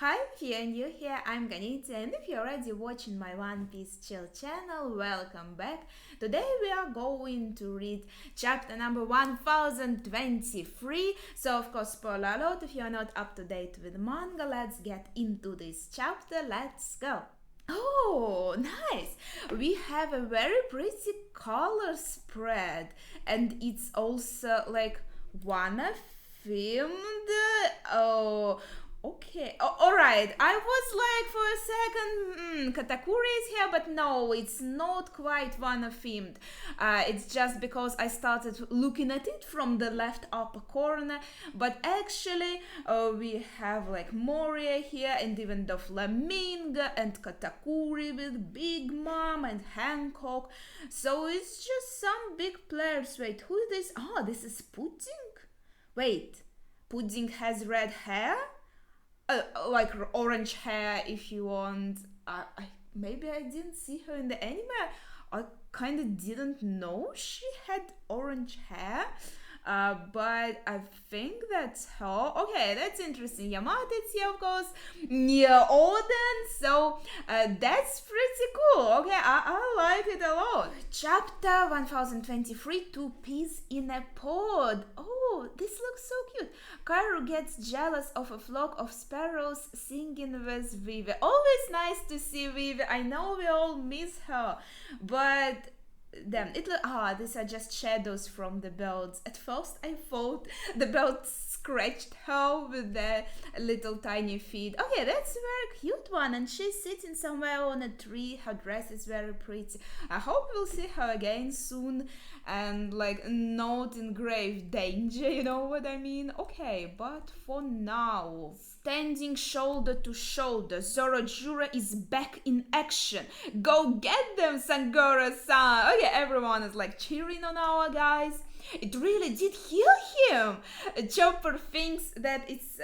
Hi, if you're new here, I'm Ganita, and if you're already watching my One Piece Chill channel, welcome back. Today we are going to read chapter number 1023. So, of course, spoiler alert, if you're not up to date with manga, let's get into this chapter. Let's go. Oh, nice! We have a very pretty color spread, and it's also like one filmed. Oh, okay. All right. I was like for a second, Katakuri is here, but no, it's not quite one themed. It's just because I started looking at it from the left upper corner, but actually, we have like Moria here, and even Doflamingo and Katakuri with Big Mom and Hancock. So it's just some big players. Wait, who is this? Oh, this is Pudding. Wait, Pudding has red hair? Like orange hair if you want. Maybe I didn't see her in the anime. I kind of didn't know she had orange hair. But I think that's her. Okay, that's interesting. Yamato here, of course, near Oden. So that's pretty cool. Okay, I like it a lot. Chapter 1023, Two Peas in a Pod. Oh, this looks so cute. Kaoru gets jealous of a flock of sparrows singing with Vivi. Always nice to see Vivi. I know we all miss her, but damn, these are just shadows from the birds. At first I thought the birds scratched her with their little tiny feet. Okay, that's a very cute one, and she's sitting somewhere on a tree. Her dress is very pretty. I hope we'll see her again soon, and like not in grave danger, you know what I mean? Okay, but for now, standing shoulder to shoulder, Zorojura is back in action. Go get them, Sangora-san! Okay, everyone is like cheering on our guys. It really did heal him. Chopper thinks that it's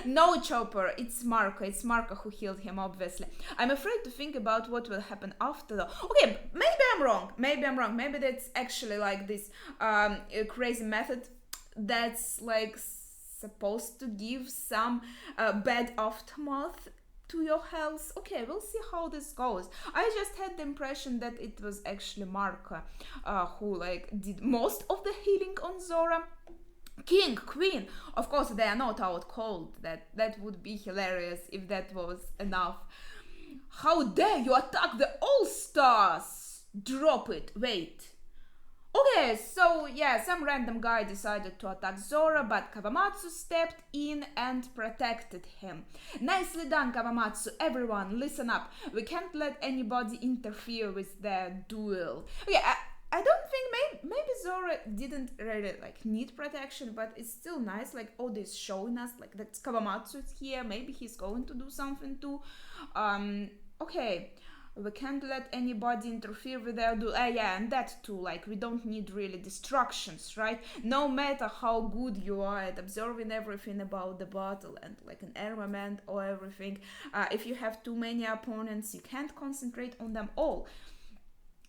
no, Chopper, it's Marco. It's Marco who healed him, obviously. I'm afraid to think about what will happen after though. Okay, maybe I'm wrong. Maybe that's actually like this crazy method that's like supposed to give some bad aftermath to your health. Okay, we'll see how this goes. I just had the impression that it was actually Marco who like did most of the healing on Zora. King, Queen, of course they are not out cold. That would be hilarious if that was enough. How dare you attack the All-Stars? Drop it, wait. Okay, so yeah, some random guy decided to attack Zora, but Kawamatsu stepped in and protected him. Nicely done, Kawamatsu. Everyone, listen up. We can't let anybody interfere with their duel. Okay, I don't think maybe Zora didn't really like need protection, but it's still nice. Like Oda is showing us like that Kawamatsu is here. Maybe he's going to do something too. Okay. We can't let anybody interfere with their duel. Yeah, and that too. Like we don't need really distractions, right? No matter how good you are at observing everything about the battle and like an armament or everything, if you have too many opponents, you can't concentrate on them all.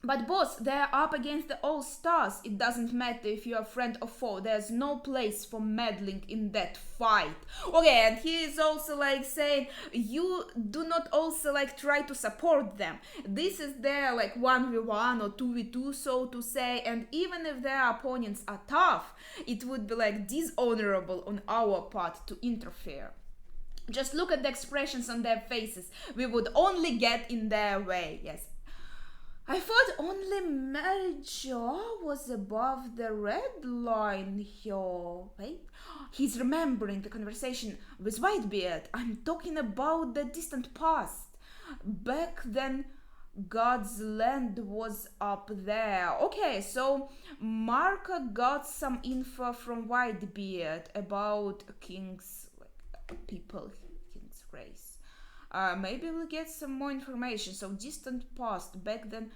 But boss, they're up against the All-Stars. It doesn't matter if you're a friend or foe. There's no place for meddling in that fight. Okay, and he is also like saying, you do not also like try to support them. This is their like 1v1 or 2v2, so to say, and even if their opponents are tough, it would be like dishonorable on our part to interfere. Just look at the expressions on their faces. We would only get in their way. Yes, I thought only Mary-Jo was above the red line here. Wait, he's remembering the conversation with Whitebeard. I'm talking about the distant past. Back then, God's land was up there. Okay, so Marco got some info from Whitebeard about King's people, King's race. Maybe we'll get some more information. So distant past, back then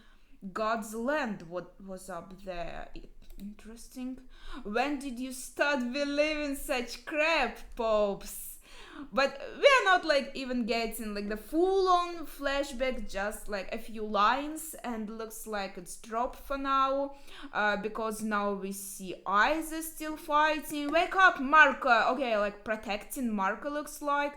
God's land was up there. Interesting. When did you start believing such crap, Popes? But we are not like even getting like the full-on flashback, just like a few lines, and looks like it's dropped for now, because now we see Aizen still fighting. Wake up, Marco. Okay, like protecting Marco looks like.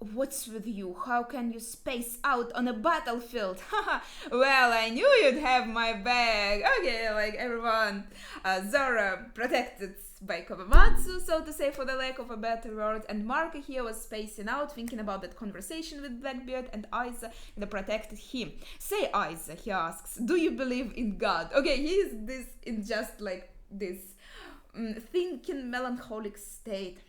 What's with you? How can you space out on a battlefield? Haha, well, I knew you'd have my back. Okay, like everyone. Zora protected by Kobamatsu, so to say, for the lack of a better word, and Marco here was spacing out, thinking about that conversation with Blackbeard, and Aiza protected him. Say, Aiza, he asks, do you believe in God? Okay, he is this in just like this thinking melancholic state.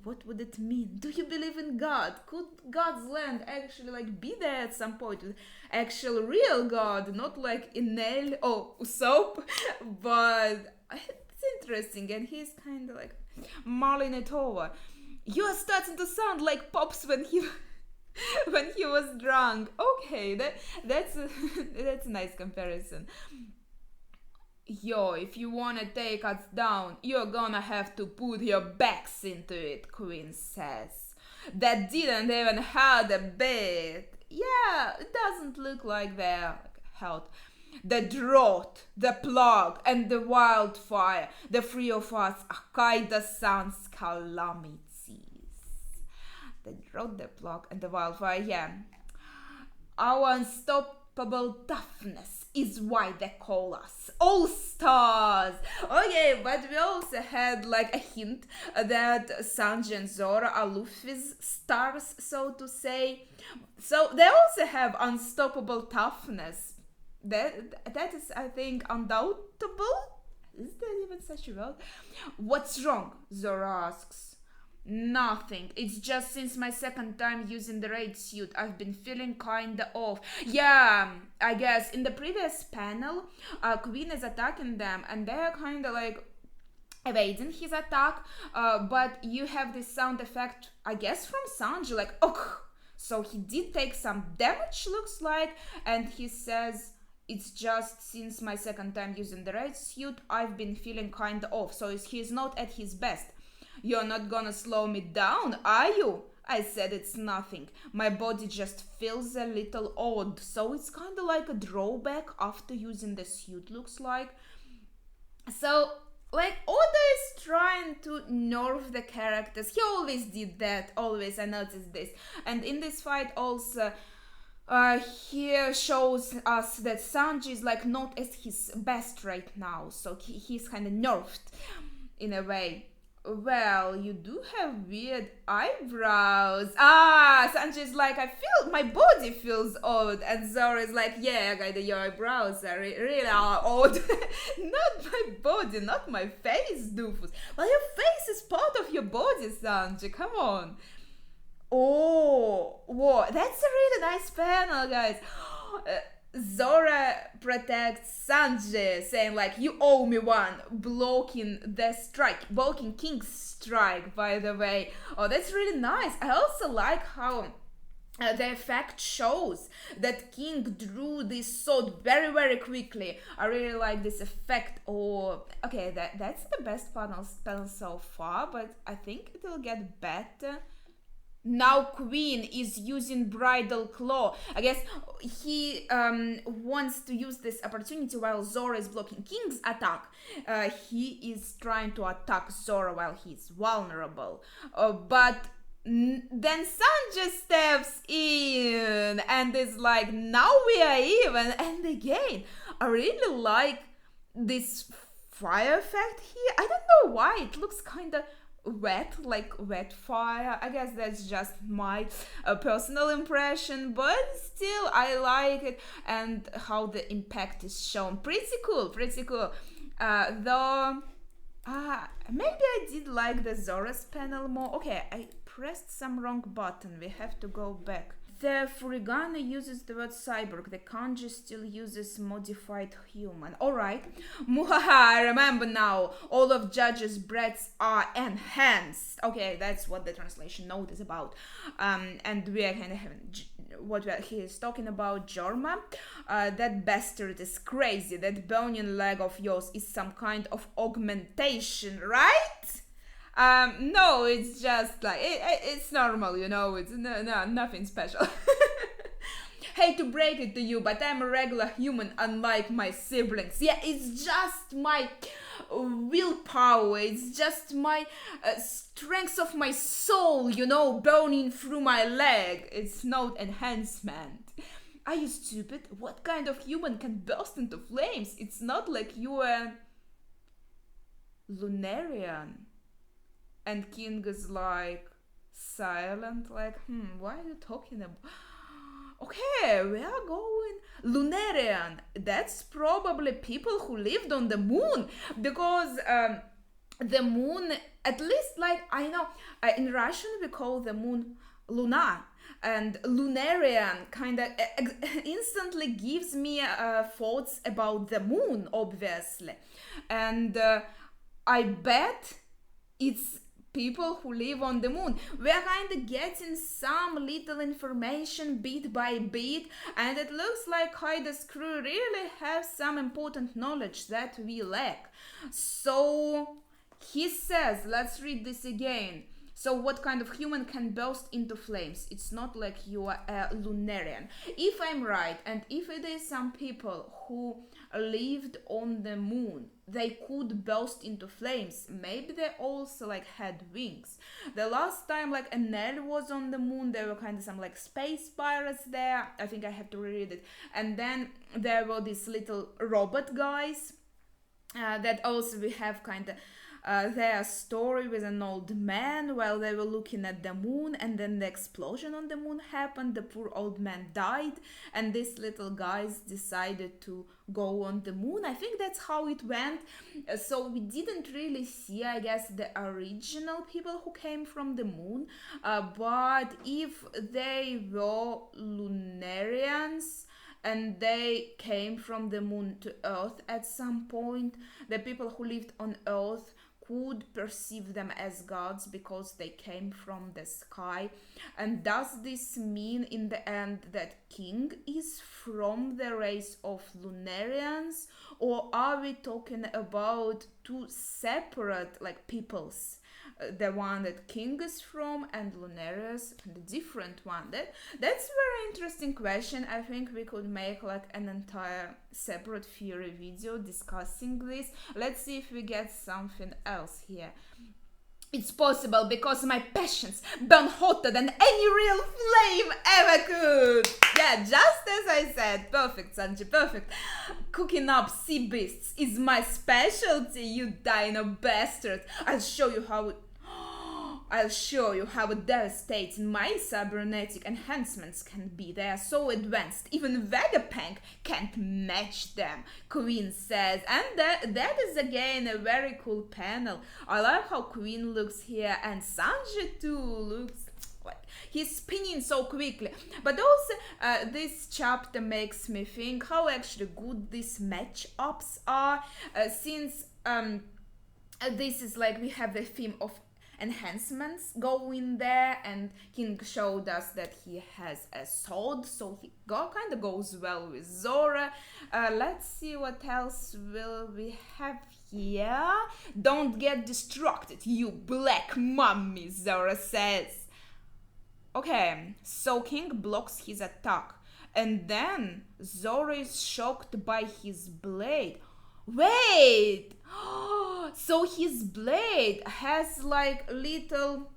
What would it mean? Do you believe in God? Could God's land actually like be there at some point with actual real God, not like in nail or Usopp? But it's interesting, and he's kind of like mulling it over. You are starting to sound like Pops when he when he was drunk. Okay, that's a nice comparison. Yo, if you wanna take us down, you're gonna have to put your backs into it, Queen says. That didn't even hurt a bit. Yeah, it doesn't look like they're held. The drought, the plague, and the wildfire, the three of us are kinda sans calamities. The drought, the plague, and the wildfire, yeah. Our unstoppable toughness is why they call us All Stars. Okay, but we also had like a hint that Sanji and Zoro are Luffy's stars, so to say. So they also have unstoppable toughness. That is, I think, undoubtable. Is there even such a word? What's wrong? Zoro asks. Nothing. It's just since my second time using the raid suit, I've been feeling kinda off. Yeah, I guess in the previous panel, Queen is attacking them, and they're kinda like evading his attack. But you have this sound effect, I guess, from Sanji, like oh. So he did take some damage, looks like, and he says, it's just since my second time using the raid suit, I've been feeling kinda off. So he's not at his best. You're not gonna slow me down, are you? I said it's nothing. My body just feels a little odd. So it's kind of like a drawback after using the suit, looks like. So, like, Oda is trying to nerf the characters. He always did that, always, I noticed this. And in this fight also, he shows us that Sanji is like not at his best right now. So he's kind of nerfed in a way. Well, you do have weird eyebrows. Sanji's like, I feel, my body feels odd. And Zoro is like, yeah, your eyebrows are really odd. Not my body, not my face, doofus. Well, your face is part of your body, Sanji, come on. Oh, whoa, that's a really nice panel, guys. Zora protects Sanji, saying like, you owe me one, blocking King's strike, by the way. Oh, that's really nice. I also like how the effect shows that King drew this sword very, very quickly. I really like this effect. Oh, okay, that's the best panel so far, but I think it will get better. Now Queen is using Bridal Claw. I guess he wants to use this opportunity while Zoro is blocking King's attack. He is trying to attack Zoro while he's vulnerable. But then Sanji steps in and is like, now we are even. And again, I really like this fire effect here. I don't know why, it looks kind of wet, like wet fire. I guess that's just my personal impression, but still I like it, and how the impact is shown. Pretty cool. Though maybe I did like the Zora's panel more. Okay, I pressed some wrong button, we have to go back. The Furigana uses the word cyborg, the kanji still uses modified human. Alright. Muhaha, I remember now. All of Judge's breaths are enhanced. Okay, that's what the translation note is about. And we are kind of having what he is talking about, Jorma. That bastard is crazy. That bony leg of yours is some kind of augmentation, right? No, it's just like, it's normal, you know, it's nothing special. Hate to break it to you, but I'm a regular human unlike my siblings. Yeah, it's just my willpower. It's just my strength of my soul, burning through my leg. It's not enhancement. Are you stupid? What kind of human can burst into flames? It's not like you're a Lunarian. And King is like silent, like, why are you talking about? Okay, we are going Lunarian. That's probably people who lived on the moon, because the moon, at least, like, I know, in Russian we call the moon Luna, and Lunarian kind of instantly gives me thoughts about the moon, obviously, and I bet it's people who live on the moon. We are kind of getting some little information bit by bit, and it looks like Haida's crew really have some important knowledge that we lack. So he says, let's read this again. So what kind of human can burst into flames? It's not like you are a Lunarian. If I'm right, and if it is some people who lived on the moon, they could burst into flames. Maybe they also like had wings. The last time like Enel was on the moon, there were kind of some like space pirates there. I think I have to reread it. And then there were these little robot guys that also we have kind of their story with an old man while they were looking at the moon, and then the explosion on the moon happened, the poor old man died, and these little guys decided to go on the moon. I think that's how it went. So we didn't really see, I guess, the original people who came from the moon, but if they were Lunarians and they came from the moon to Earth at some point, the people who lived on Earth could perceive them as gods because they came from the sky. And does this mean in the end that King is from the race of Lunarians, or are we talking about two separate like peoples? The one that King is from and Lunarians, and the different one. That's a very interesting question. I think we could make like an entire separate theory video discussing this. Let's see if we get something else here. It's possible because my passions burn hotter than any real flame ever could. Yeah, just as I said. Perfect, Sanji, perfect. Cooking up sea beasts is my specialty, you dino bastard. I'll show you how devastating my cybernetic enhancements can be. They are so advanced, even Vegapunk can't match them, Queen says. And that is again a very cool panel. I love how Queen looks here, and Sanji too looks like he's spinning so quickly. But also this chapter makes me think how actually good these matchups are, since this is like we have the theme of enhancements going there, and King showed us that he has a sword, so he kind of goes well with Zora. Let's see what else will we have here. Don't get distracted, you black mummy, Zora says. Okay, so King blocks his attack, and then Zora is shocked by his blade. Wait! So his blade has like little,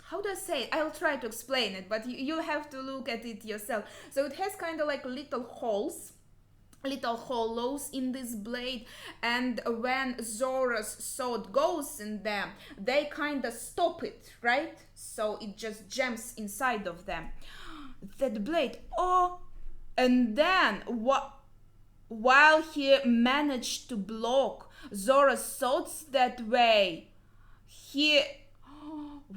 how do I say it? I'll try to explain it, but you have to look at it yourself. So it has kind of like little holes, little hollows in this blade, and when Zora's sword goes in them, they kind of stop it, right? So it just jams inside of them. That blade, and then while he managed to block Zora's swords that way,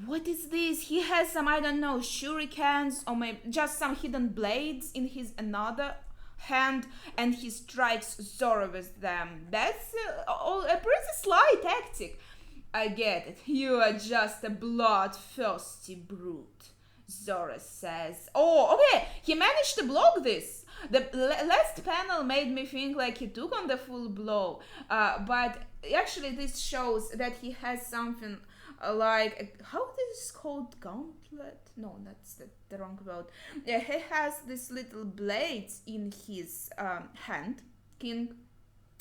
what is this? He has some, I don't know, shurikens or maybe just some hidden blades in his another hand, and he strikes Zora with them. That's a pretty sly tactic. I get it. You are just a bloodthirsty brute, Zora says. Oh, okay. He managed to block this. The last panel made me think like he took on the full blow, but actually this shows that he has something like, how this is called, gauntlet? No, that's the wrong word. Yeah, he has this little blades in his hand, King,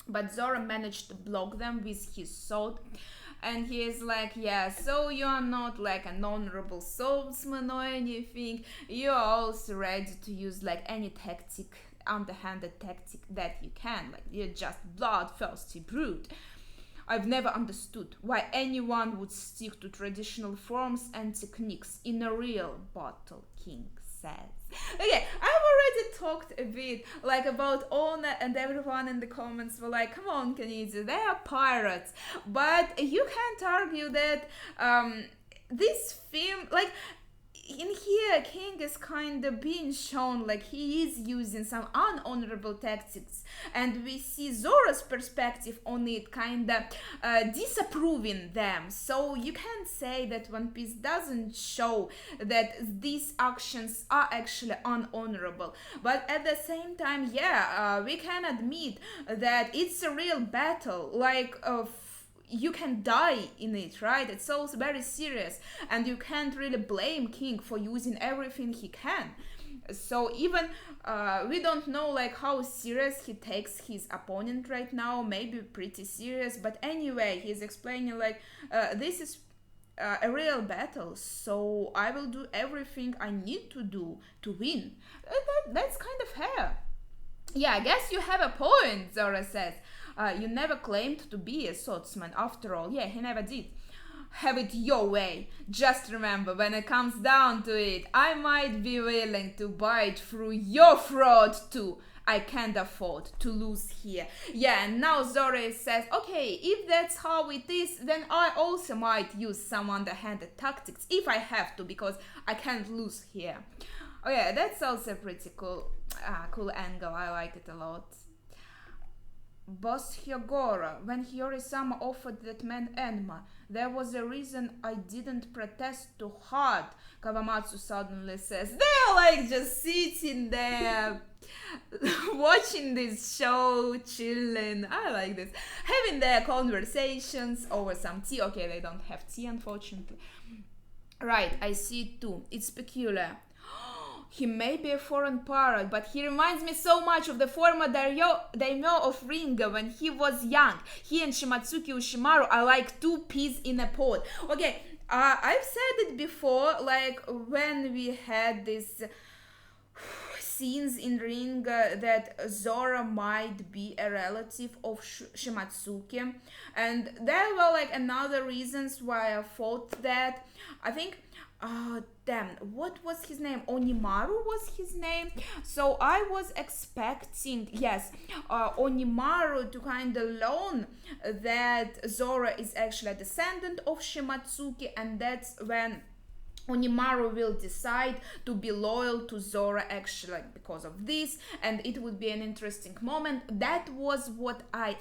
But Zora managed to block them with his sword. And he is like, yeah, so you are not like an honorable swordsman or anything. You are also ready to use like any tactic, underhanded tactic that you can. Like, you're just bloodthirsty brute. I've never understood why anyone would stick to traditional forms and techniques in a real battle, King says. Okay, I've already talked a bit like about Ona, and everyone in the comments were like, come on, Kenichi, they are pirates. But you can't argue that this film, like, in here, King is kind of being shown like he is using some unhonorable tactics, and we see Zora's perspective on it, kind of disapproving them. So you can't say that One Piece doesn't show that these actions are actually unhonorable. But at the same time, yeah, we can admit that it's a real battle. Like, you can die in it, right? It's also very serious, and you can't really blame King for using everything he can. So even we don't know like how serious he takes his opponent right now, maybe pretty serious, but anyway, he's explaining like this is a real battle, so I will do everything I need to do to win. That's kind of fair. Yeah, I guess you have a point, Zora says. You never claimed to be a swordsman after all. Yeah, he never did. Have it your way. Just remember, when it comes down to it, I might be willing to bite through your throat too. I can't afford to lose here. Yeah, and now Zora says, okay, if that's how it is, then I also might use some underhanded tactics if I have to, because I can't lose here. Oh yeah, that's also pretty cool. Cool angle. I like it a lot. Boss Hyogoro, when Hiyori-sama offered that man Enma, there was a reason I didn't protest too hard, Kawamatsu suddenly says. They're like just sitting there, watching this show, chilling. I like this. Having their conversations over some tea. Okay, they don't have tea, unfortunately. Right, I see it too. It's peculiar. He may be a foreign pirate, but he reminds me so much of the former daimyo of Ringa when he was young. He and Shimatsuki Ushimaru are like two peas in a pod. Okay, I've said it before, like when we had this scenes in Ringa that Zora might be a relative of Shimatsuki, and there were like another reasons why I thought that. I think what was his name? Onimaru was his name. So I was expecting, yes, Onimaru to kind of learn that Zora is actually a descendant of Shimatsuki, and that's when Onimaru will decide to be loyal to Zora actually because of this, and it would be an interesting moment. That was what I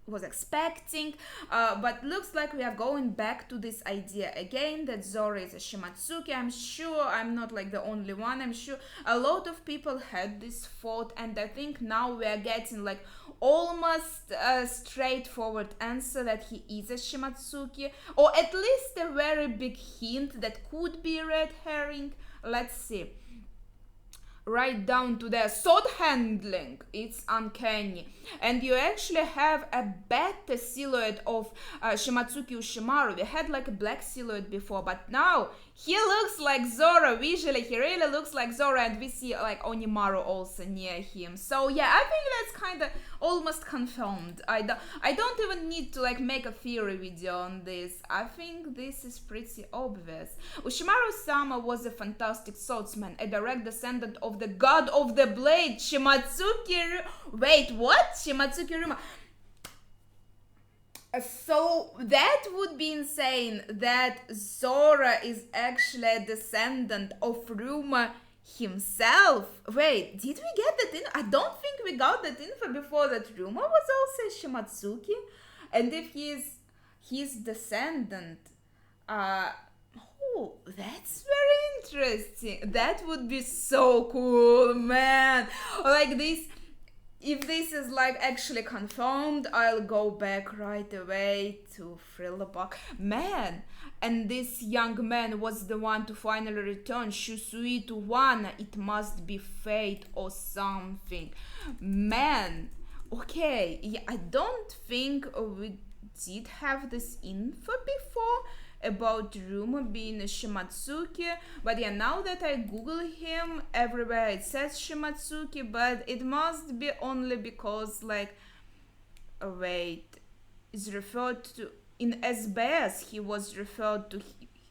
was expecting, but looks like we are going back to this idea again that Zora is a Shimatsuki. I'm sure I'm not like the only one. I'm sure a lot of people had this thought, and I think now we are getting like almost a straightforward answer that he is a Shimatsuki, or at least a very big hint that could be a red herring. Let's see. Right down to their sword handling, it's uncanny, and you actually have a better silhouette of Shimatsuki Ushimaru. We had like a black silhouette before, but now he looks like Zora. Visually he really looks like Zora, and we see like Onimaru also near him. So yeah, I think that's kind of almost confirmed. I don't even need to like make a theory video on this. I think this is pretty obvious. Ushimaru-sama was a fantastic swordsman, a direct descendant of the god of the blade, Shimatsuki. Wait, what? Shimatsuki Ryuma. So that would be insane that Zora is actually a descendant of Ryuma himself. Wait, did we get that info? I don't think we got that info before, that Ryuma was also a Shimatsuki. And if he's his descendant, oh, that's very interesting. That would be so cool, man. Like this. If this is like actually confirmed, I'll go back right away to Thriller Bark. Man, and this young man was the one to finally return Shusui to Wano. It must be fate or something. Man, Okay, yeah, I don't think we did have this info before about Ruma being a Shimatsuki, but yeah, now that I Google him, everywhere it says Shimatsuki, but it must be only because, like, wait, is referred to in SBS he was referred to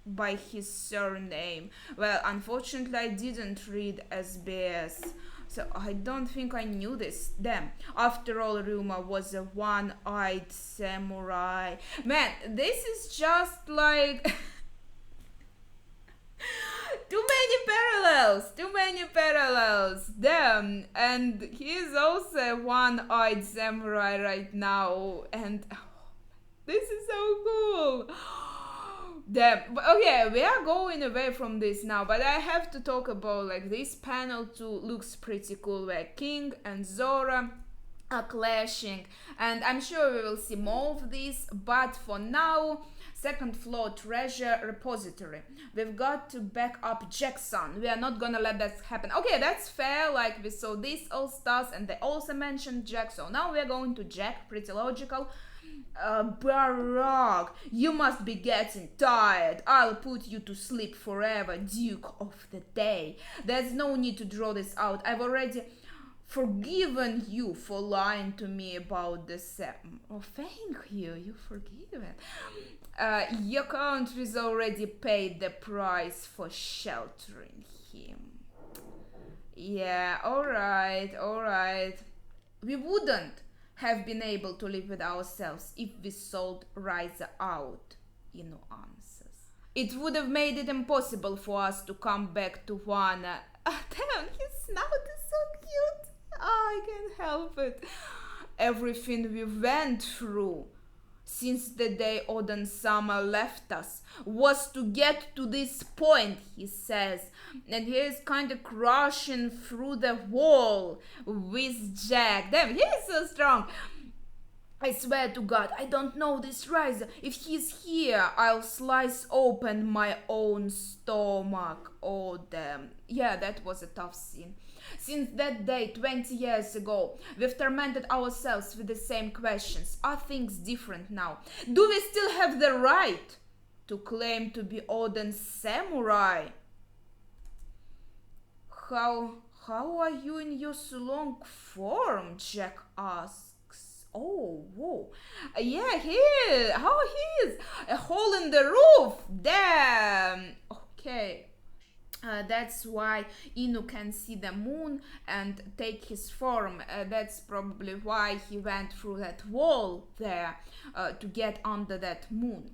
by his surname. Well, unfortunately I didn't read SBS, so I don't think I knew this. Damn, after all, Ryuma was a one-eyed samurai. Man, this is just like too many parallels, damn. And he is also a one-eyed samurai right now, and this is so cool. Damn. Okay, we are going away from this now, but I have to talk about, like, this panel too looks pretty cool, where King and Zora are clashing, and I'm sure we will see more of this, but for now, second floor treasure repository. We've got to back up Jackson. We are not gonna let that happen. Okay, that's fair, like we saw these all stars and they also mentioned Jack, so now we're going to Jack, pretty logical. Barack, you must be getting tired. I'll put you to sleep forever, Duke of the Day. There's no need to draw this out. I've already forgiven you for lying to me about the Sam. Oh, thank you. You're forgiven. Your country's already paid the price for sheltering him. Yeah, alright. We wouldn't have been able to live with ourselves if we sold Riza out, Inu answers. It would have made it impossible for us to come back to Wano. Damn, his snout is so cute. I can't help it. Everything we went through since the day Oden-sama left us was to get to this point, he says, and he is kind of crashing through the wall with Jack. Damn, he is so strong. I swear to God, I don't know this Riza. If he's here, I'll slice open my own stomach. Oh, damn. Yeah, that was a tough scene. Since that day, 20 years ago, we've tormented ourselves with the same questions. Are things different now? Do we still have the right to claim to be Oden's samurai? How are you in your Sulong form? Jack asks. Oh, whoa. Yeah, he is. How he is? A hole in the roof. Damn. Okay. That's why Inu can see the moon and take his form. That's probably why he went through that wall there to get under that moon.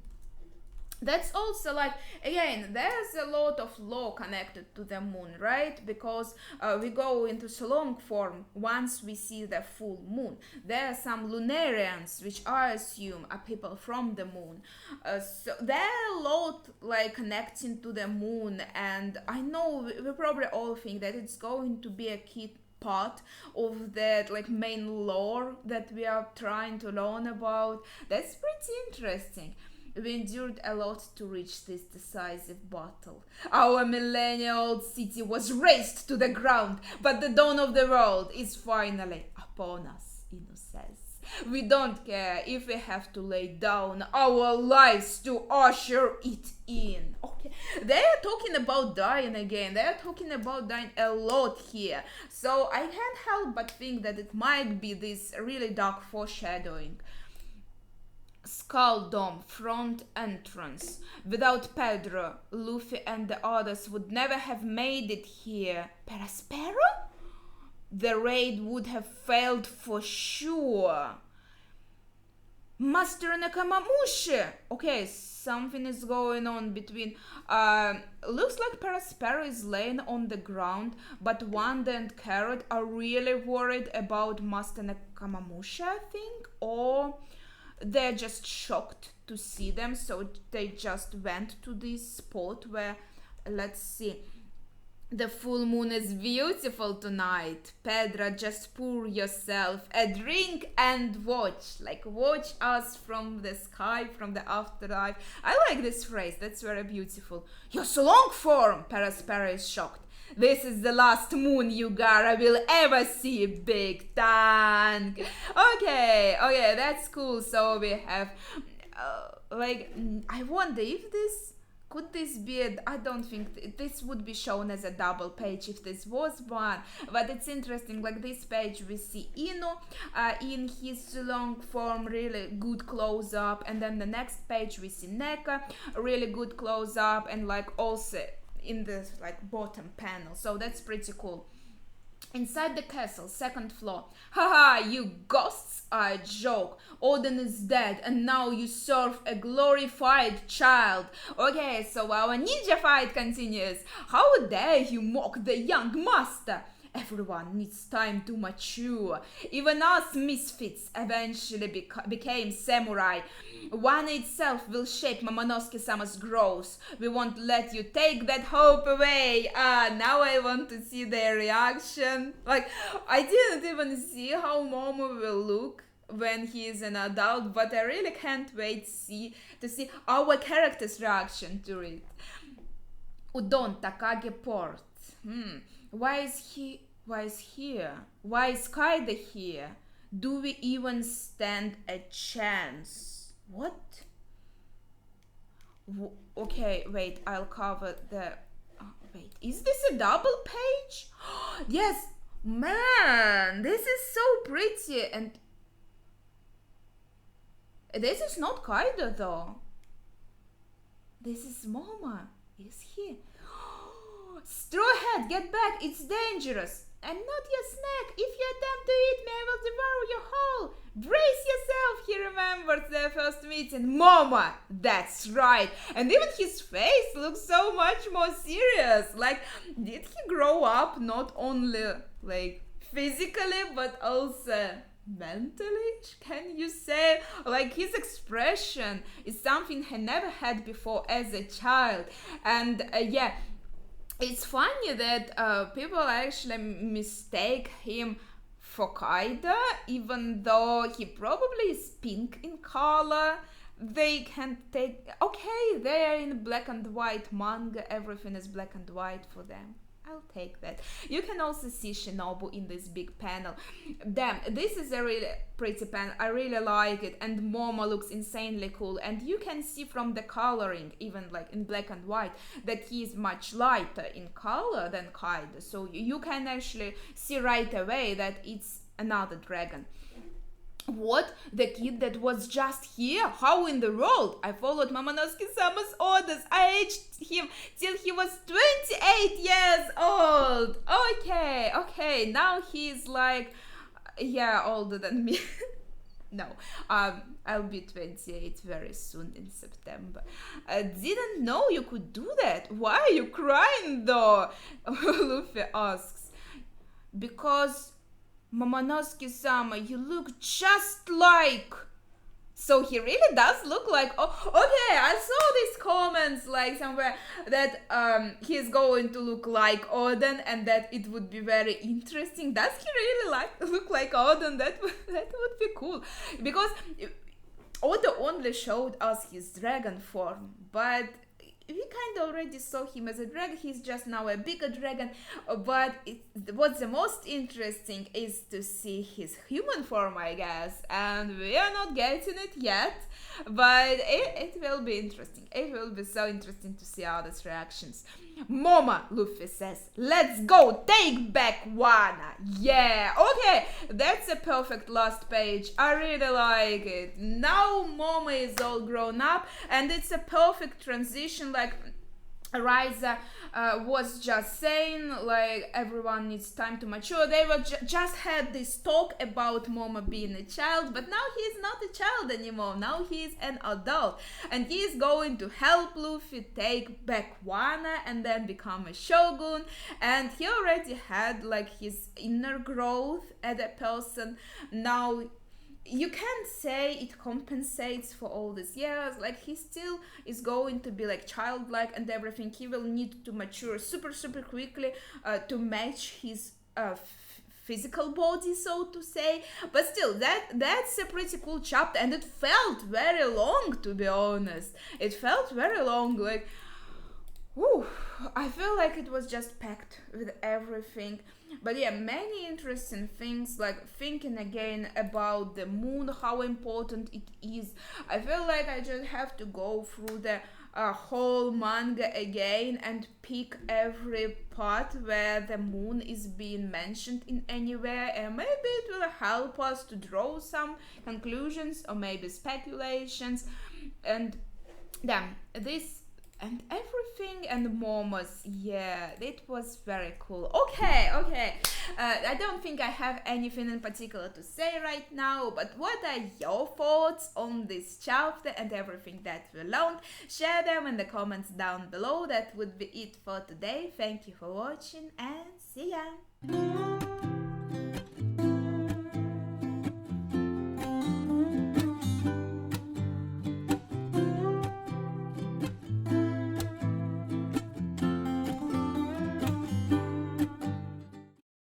That's also, like, again, there's a lot of lore connected to the moon, right? Because we go into Sulong form once we see the full moon. There are some Lunarians, which I assume are people from the moon. So there are a lot, like, connecting to the moon, and I know we probably all think that it's going to be a key part of that, like, main lore that we are trying to learn about. That's pretty interesting. We endured a lot to reach this decisive battle. Our millennia-old city was razed to the ground, but the dawn of the world is finally upon us, Inu says. We don't care if we have to lay down our lives to usher it in. Okay, they are talking about dying again. They are talking about dying a lot here. So I can't help but think that it might be this really dark foreshadowing. Skull Dome front entrance. Without Pedro, Luffy and the others would never have made it here. Perospero? The raid would have failed for sure. Master Nakamamushi! Okay, something is going on between... looks like Perospero is laying on the ground, but Wanda and Carrot are really worried about Master Nakamamushi, I think, or... they're just shocked to see them, so they just went to this spot where, let's see, the full moon is beautiful tonight. Pedra, just pour yourself a drink and watch. Like, watch us from the sky, from the afterlife. I like this phrase, that's very beautiful. You're so long form, Perospero is shocked. This is the last moon you Gaara will ever see, big tank. Okay, that's cool. So we have, I wonder if could this be I don't think this would be shown as a double page if this was one, but it's interesting. Like this page we see Inu in his long form, really good close up, and then the next page we see Neka, really good close up, and like also in the like bottom panel. So that's pretty cool. Inside the castle, second floor. Haha, you ghosts are a joke. Odin is dead and now you serve a glorified child. Okay, so our ninja fight continues. How dare you mock the young master? Everyone needs time to mature. Even us misfits eventually became samurai. One itself will shape Momonosuke-sama's growth. We won't let you take that hope away. Now I want to see their reaction. Like, I didn't even see how Momo will look when he is an adult, but I really can't wait to see our character's reaction to it. Udon Takage Port. Why is here? Why is Kaide here? Do we even stand a chance? What? Okay, wait, I'll cover the... wait, is this a double page? Yes, man, this is so pretty, and... this is not Kaide though. This is Moma. Is he? Straw Hat, get back, it's dangerous. I'm not your snack. If you attempt to eat me, I will devour you whole. Brace yourself, he remembers their first meeting. Moma, that's right. And even his face looks so much more serious. Like, did he grow up not only, like, physically, but also mentally, can you say? Like, his expression is something he never had before as a child. And yeah, it's funny that people actually mistake him for Kaide, even though he probably is pink in color. They can take... okay, they are in black and white manga, everything is black and white for them. I'll take that. You can also see Shinobu in this big panel. Damn, this is a really pretty panel. I really like it, and Momo looks insanely cool. And you can see from the coloring, even like in black and white, that he is much lighter in color than Kaide. So you can actually see right away that it's another dragon. What? The kid that was just here? How in the world? I followed Momonosuke-sama's orders. I aged him till he was 28 years old. Okay. Now he's like, yeah, older than me. No, I'll be 28 very soon in September. Didn't know you could do that. Why are you crying though? Luffy asks. Because... Momonosuke-sama, you look just like... So he really does look like... oh, okay, I saw these comments like somewhere that he's going to look like Oden and that it would be very interesting. Does he really look like Oden? That would be cool. Because Oda only showed us his dragon form, but... we kind of already saw him as a dragon. He's just now a bigger dragon, but what's the most interesting is to see his human form, I guess, and we are not getting it yet, but it will be interesting. It will be so interesting to see others' reactions. Moma, Luffy says, let's go, take back Wano. Yeah, okay, that's a perfect last page. I really like it. Now Moma is all grown up, and it's a perfect transition, like Raiza was just saying, like, everyone needs time to mature. They were just had this talk about Momo being a child, but now he's not a child anymore. Now he's an adult, and he's going to help Luffy take back Wano and then become a shogun. And he already had like his inner growth as a person. Now you can't say it compensates for all these years. Like, he still is going to be like childlike and everything. He will need to mature super quickly to match his physical body, so to say. But still, that's a pretty cool chapter, and it felt very long, to be honest. It felt very long. Like, Whew, I feel like it was just packed with everything. But yeah, many interesting things, like thinking again about the moon, how important it is. I feel like I just have to go through the whole manga again and pick every part where the moon is being mentioned in anywhere, and maybe it will help us to draw some conclusions or maybe speculations. And damn, this and everything and Momos, yeah, it was very cool. Okay. I don't think I have anything in particular to say right now, but what are your thoughts on this chapter and everything that we learned? Share them in the comments down below. That would be it for today. Thank you for watching and see ya.